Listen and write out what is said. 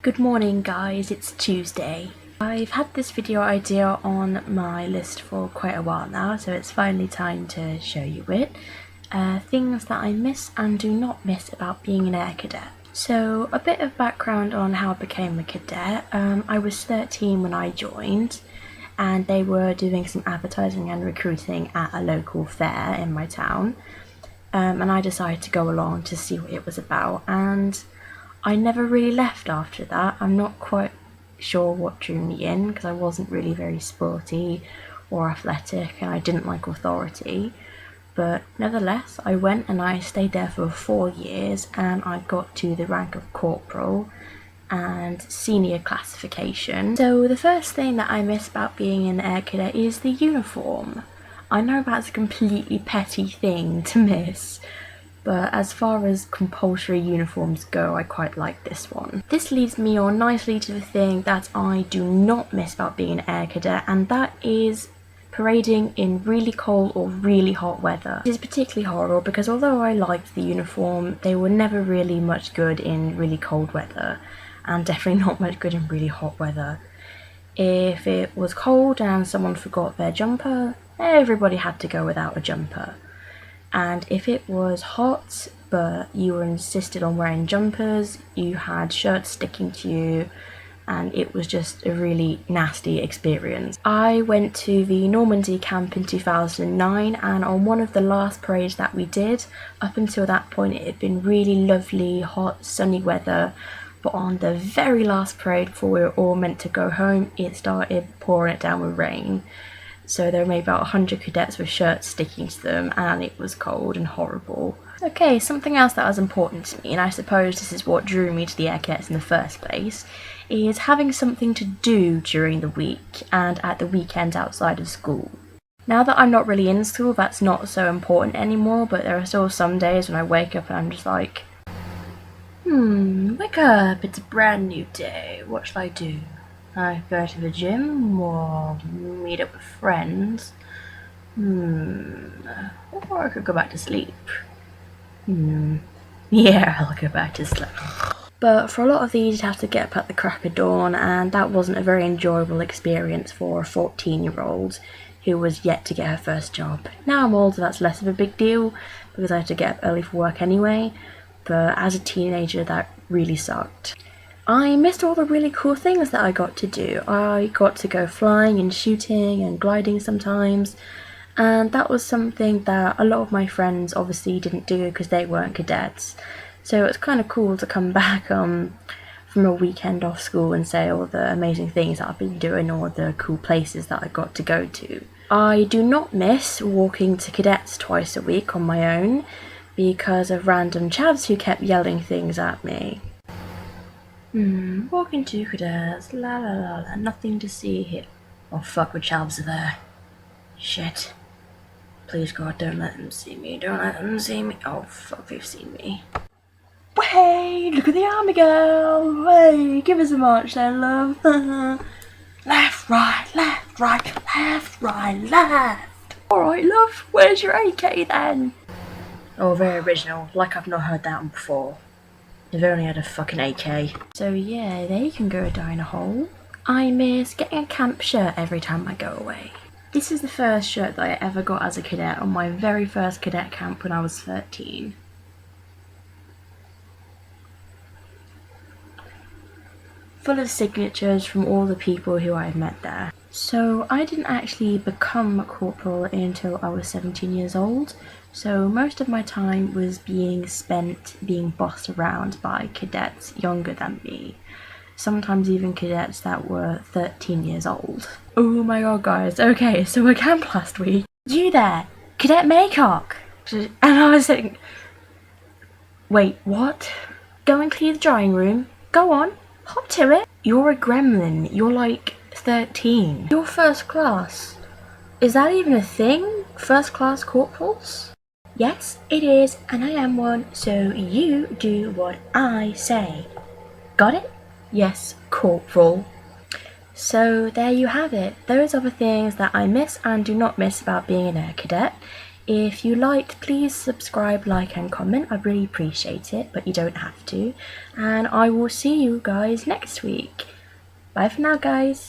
Good morning guys, it's Tuesday. I've had this video idea on my list for quite a while now, so it's finally time to show you it. Things that I miss and do not miss about being an air cadet. So a bit of background on how I became a cadet. I was 13 when I joined, and they were doing some advertising and recruiting at a local fair in my town. And I decided to go along to see what it was about, and I never really left after that. I'm not quite sure what drew me in, because I wasn't really very sporty or athletic and I didn't like authority. But nevertheless, I went and I stayed there for 4 years, and I got to the rank of corporal and senior classification. So the first thing that I miss about being an air cadet is the uniform. I know that's a completely petty thing to miss, but as far as compulsory uniforms go, I quite like this one. This leads me on nicely to the thing that I do not miss about being an air cadet, and that is parading in really cold or really hot weather. It is particularly horrible because although I liked the uniform, they were never really much good in really cold weather, and definitely not much good in really hot weather. If it was cold and someone forgot their jumper, everybody had to go without a jumper. And if it was hot but you were insisted on wearing jumpers, you had shirts sticking to you, and it was just a really nasty experience. I went to the Normandy camp in 2009, and on one of the last parades that we did, up until that point it had been really lovely, hot, sunny weather, but on the very last parade before we were all meant to go home, it started pouring it down with rain. So there were maybe about 100 cadets with shirts sticking to them, and it was cold and horrible. Okay, something else that was important to me, and I suppose this is what drew me to the air cadets in the first place, is having something to do during the week and at the weekends outside of school. Now that I'm not really in school, that's not so important anymore, but there are still some days when I wake up and I'm just like, wake up, it's a brand new day, what shall I do? I go to the gym or meet up with friends. Or I could go back to sleep. Yeah, I'll go back to sleep. But for a lot of these, you'd have to get up at the crack of dawn, and that wasn't a very enjoyable experience for a 14-year-old who was yet to get her first job. Now I'm older, that's less of a big deal because I had to get up early for work anyway, but as a teenager, that really sucked. I missed all the really cool things that I got to do. I got to go flying and shooting and gliding sometimes, and that was something that a lot of my friends obviously didn't do because they weren't cadets. So it's kind of cool to come back from a weekend off school and say all the amazing things that I've been doing or the cool places that I got to go to. I do not miss walking to cadets twice a week on my own because of random chavs who kept yelling things at me. Walking to cadets, la la la la, nothing to see here. Oh fuck, the chavs are there. Shit. Please God, don't let them see me, don't let them see me. Oh fuck, they've seen me. Hey, look at the army girl! Hey, give us a march then, love. Left, right, left, right, left, right, left. Alright, love, where's your AK then? Oh, very original, like I've not heard that one before. They've only had a fucking AK. So yeah, they can go die in a hole. I miss getting a camp shirt every time I go away. This is the first shirt that I ever got as a cadet on my very first cadet camp when I was 13. Full of signatures from all the people who I've met there. So I didn't actually become a corporal until I was 17 years old, so most of my time was being spent being bossed around by cadets younger than me, sometimes even cadets that were 13 years old. Oh my god guys, okay, so I camped last week. You there, Cadet Maycock! And I was thinking, wait, what? Go and clear the drying room, go on, hop to it. You're a gremlin, you're like 13. You're first class. Is that even a thing? First class corporals? Yes, it is, and I am one, so you do what I say. Got it? Yes, corporal. So there you have it. Those are the things that I miss and do not miss about being an air cadet. If you liked, please subscribe, like and comment. I'd really appreciate it, but you don't have to. And I will see you guys next week. Bye for now, guys.